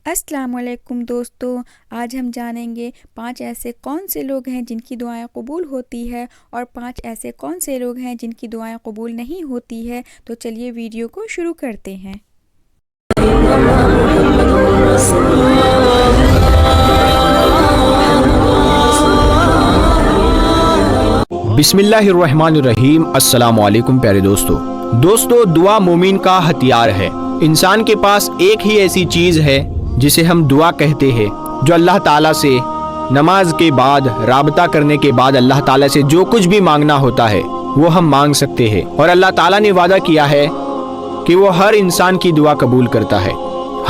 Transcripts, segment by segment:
السلام علیکم دوستو، آج ہم جانیں گے 5 ایسے کون سے لوگ ہیں جن کی دعائیں قبول ہوتی ہے اور 5 ایسے کون سے لوگ ہیں جن کی دعائیں قبول نہیں ہوتی ہے۔ تو چلیے ویڈیو کو شروع کرتے ہیں۔ بسم اللہ الرحمن الرحیم۔ السلام علیکم پیارے دوستو، دعا مومن کا ہتھیار ہے۔ انسان کے پاس ایک ہی ایسی چیز ہے جسے ہم دعا کہتے ہیں، جو اللہ تعالیٰ سے نماز کے بعد رابطہ کرنے کے بعد اللہ تعالیٰ سے جو کچھ بھی مانگنا ہوتا ہے وہ ہم مانگ سکتے ہیں، اور اللہ تعالیٰ نے وعدہ کیا ہے کہ وہ ہر انسان کی دعا قبول کرتا ہے،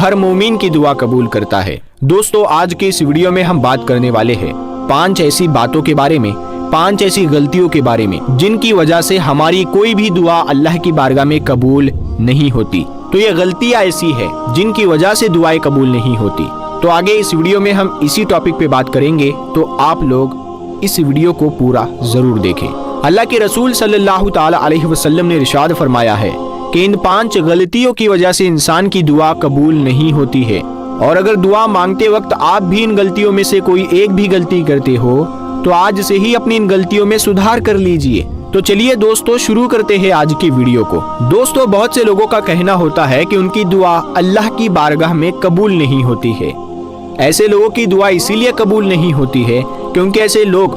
ہر مومن کی دعا قبول کرتا ہے۔ دوستو، آج کے اس ویڈیو میں ہم بات کرنے والے ہیں 5 ایسی باتوں کے بارے میں، 5 ایسی غلطیوں کے بارے میں جن کی وجہ سے ہماری کوئی بھی دعا اللہ کی بارگاہ میں قبول نہیں ہوتی۔ تو یہ غلطیاں ایسی ہے جن کی وجہ سے دعائیں قبول نہیں ہوتی۔ تو آگے اس ویڈیو میں ہم اسی ٹاپک پہ بات کریں گے، تو آپ لوگ اس ویڈیو کو پورا ضرور دیکھیں۔ اللہ کے رسول صلی اللہ تعالی علیہ وسلم نے ارشاد فرمایا ہے کہ ان 5 غلطیوں کی وجہ سے انسان کی دعا قبول نہیں ہوتی ہے، اور اگر دعا مانگتے وقت آپ بھی ان غلطیوں میں سے کوئی ایک بھی غلطی کرتے ہو تو آج سے ہی اپنی ان غلطیوں میں سدھار کر لیجئے۔ تو چلیے دوستو شروع کرتے ہیں آج کی ویڈیو کو۔ دوستو، بہت سے لوگوں کا کہنا ہوتا ہے کہ ان کی دعا اللہ کی بارگاہ میں قبول نہیں ہوتی ہے۔ ایسے لوگوں کی دعا اسی لیے قبول نہیں ہوتی ہے کیونکہ ایسے لوگ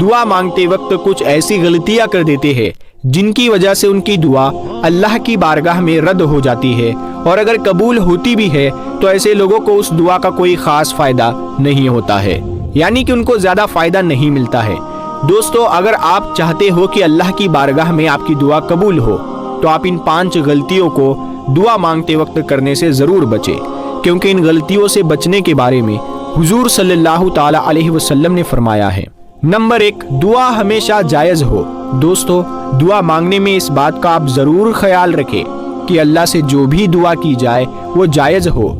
دعا مانگتے وقت کچھ ایسی غلطیاں کر دیتے ہیں جن کی وجہ سے ان کی دعا اللہ کی بارگاہ میں رد ہو جاتی ہے، اور اگر قبول ہوتی بھی ہے تو ایسے لوگوں کو اس دعا کا کوئی خاص فائدہ نہیں ہوتا ہے، یعنی کہ ان کو زیادہ فائدہ نہیں ملتا ہے۔ دوستو، اگر آپ چاہتے ہو کہ اللہ کی بارگاہ میں آپ کی دعا قبول ہو تو آپ ان 5 غلطیوں کو دعا مانگتے وقت کرنے سے ضرور بچیں، کیونکہ ان غلطیوں سے بچنے کے بارے میں حضور صلی اللہ تعالی علیہ وسلم نے فرمایا ہے۔ نمبر 1، دعا ہمیشہ جائز ہو۔ دوستو، دعا مانگنے میں اس بات کا آپ ضرور خیال رکھیں کہ اللہ سے جو بھی دعا کی جائے وہ جائز ہو۔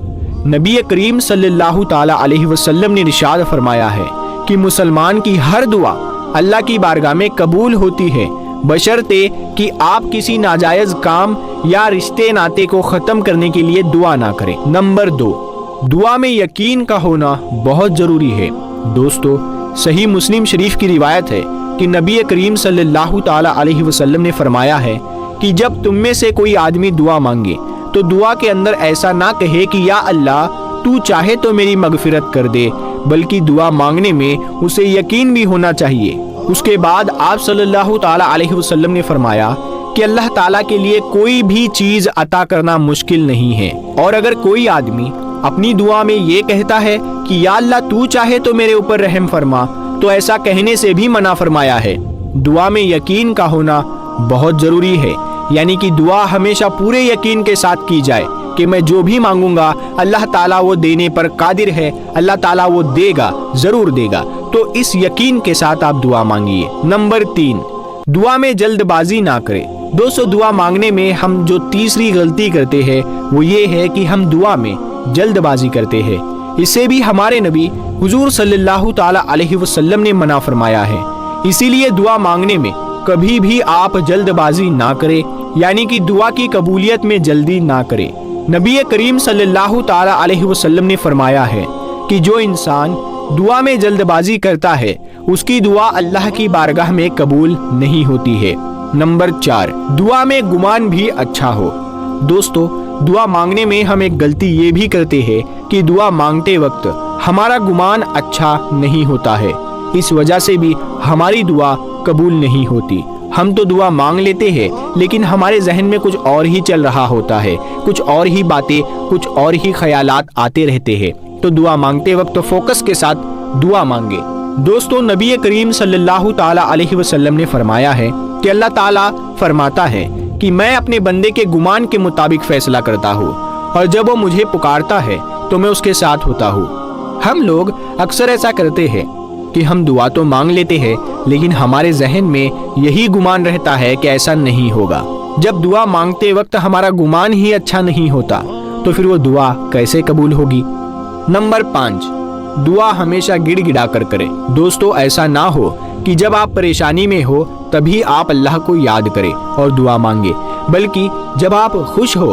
نبی کریم صلی اللہ تعالی علیہ وسلم نے ارشاد فرمایا ہے کہ مسلمان کی ہر دعا اللہ کی بارگاہ میں قبول ہوتی ہے، بشرطے کہ آپ کسی ناجائز کام یا رشتے ناطے کو ختم کرنے کے لیے دعا نہ کریں۔ نمبر 2، دعا میں یقین کا ہونا بہت ضروری ہے۔ دوستو، صحیح مسلم شریف کی روایت ہے کہ نبی کریم صلی اللہ تعالی علیہ وسلم نے فرمایا ہے کہ جب تم میں سے کوئی آدمی دعا مانگے تو دعا کے اندر ایسا نہ کہے کہ یا اللہ تو چاہے تو میری مغفرت کر دے، بلکہ دعا مانگنے میں اسے یقین بھی ہونا چاہیے۔ اس کے بعد آپ صلی اللہ تعالی علیہ وسلم نے فرمایا کہ اللہ تعالیٰ کے لیے کوئی بھی چیز عطا کرنا مشکل نہیں ہے، اور اگر کوئی آدمی اپنی دعا میں یہ کہتا ہے کہ یا اللہ تو چاہے تو میرے اوپر رحم فرما، تو ایسا کہنے سے بھی منع فرمایا ہے۔ دعا میں یقین کا ہونا بہت ضروری ہے، یعنی کہ دعا ہمیشہ پورے یقین کے ساتھ کی جائے کہ میں جو بھی مانگوں گا اللہ تعالیٰ وہ دینے پر قادر ہے، اللہ تعالیٰ وہ دے گا، ضرور دے گا۔ تو اس یقین کے ساتھ آپ دعا مانگیے۔ نمبر 3، دعا میں جلد بازی نہ کرے۔ دوستو، دعا مانگنے میں ہم جو تیسری غلطی کرتے ہیں وہ یہ ہے کہ ہم دعا میں جلد بازی کرتے ہیں۔ اس سے بھی ہمارے نبی حضور صلی اللہ تعالی علیہ وسلم نے منع فرمایا ہے۔ اسی لیے دعا مانگنے میں کبھی بھی آپ جلد بازی نہ کریں، یعنی کہ دعا کی قبولیت میں جلدی نہ کریں۔ نبی کریم صلی اللہ تعالی علیہ وسلم نے فرمایا ہے کہ جو انسان دعا میں جلد بازی کرتا ہے اس کی دعا اللہ کی بارگاہ میں قبول نہیں ہوتی ہے۔ نمبر 4، دعا میں گمان بھی اچھا ہو۔ دوستو، دعا مانگنے میں ہم ایک غلطی یہ بھی کرتے ہیں کہ دعا مانگتے وقت ہمارا گمان اچھا نہیں ہوتا ہے، اس وجہ سے بھی ہماری دعا قبول نہیں ہوتی۔ ہم تو دعا مانگ لیتے ہیں لیکن ہمارے ذہن میں کچھ اور ہی چل رہا ہوتا ہے، کچھ اور ہی باتیں، کچھ اور ہی خیالات آتے رہتے ہیں۔ تو دعا مانگتے وقت فوکس کے ساتھ دعا مانگے۔ دوستو، نبی کریم صلی اللہ تعالی علیہ وسلم نے فرمایا ہے کہ اللہ تعالیٰ فرماتا ہے کہ میں اپنے بندے کے گمان کے مطابق فیصلہ کرتا ہوں، اور جب وہ مجھے پکارتا ہے تو میں اس کے ساتھ ہوتا ہوں۔ ہم لوگ اکثر ایسا کرتے ہیں کہ ہم دعا تو مانگ لیتے ہیں لیکن ہمارے ذہن میں یہی گمان رہتا ہے کہ ایسا نہیں ہوگا۔ جب دعا مانگتے وقت ہمارا گمان ہی اچھا نہیں ہوتا تو پھر وہ دعا کیسے قبول ہوگی؟ نمبر 5، دعا ہمیشہ گڑ گڑا کر کرے۔ دوستو، ایسا نہ ہو کہ جب آپ پریشانی میں ہو تبھی آپ اللہ کو یاد کریں اور دعا مانگے، بلکہ جب آپ خوش ہو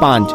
5,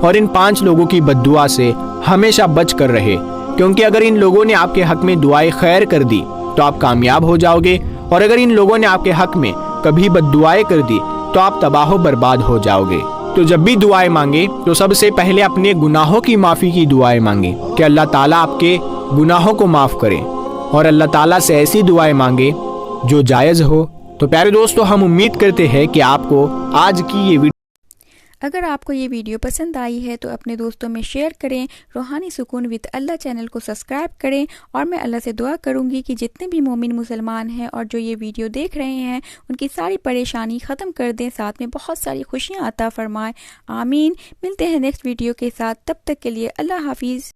اور ان 5 لوگوں کی بد دعا سے ہمیشہ بچ کر رہے، کیونکہ اگر ان لوگوں نے آپ کے حق میں دعائیں خیر کر دی تو آپ کامیاب ہو جاؤ گے، اور اگر ان لوگوں نے آپ کے حق میں کبھی بد دعائیں کر دی تو آپ تباہ و برباد ہو جاؤ گے۔ تو جب بھی دعائیں مانگیں تو سب سے پہلے اپنے گناہوں کی معافی کی دعائیں مانگیں کہ اللہ تعالیٰ آپ کے گناہوں کو معاف کرے، اور اللہ تعالیٰ سے ایسی دعائیں مانگیں جو جائز ہو۔ تو پیارے دوستو، ہم امید کرتے ہیں کہ آپ کو آج کی یہ ویڈیو اگر آپ کو یہ ویڈیو پسند آئی ہے تو اپنے دوستوں میں شیئر کریں، روحانی سکون وتھ اللہ چینل کو سبسکرائب کریں، اور میں اللہ سے دعا کروں گی کہ جتنے بھی مومن مسلمان ہیں اور جو یہ ویڈیو دیکھ رہے ہیں ان کی ساری پریشانی ختم کر دیں، ساتھ میں بہت ساری خوشیاں عطا فرمائیں، آمین۔ ملتے ہیں نیکسٹ ویڈیو کے ساتھ، تب تک کے لیے اللہ حافظ۔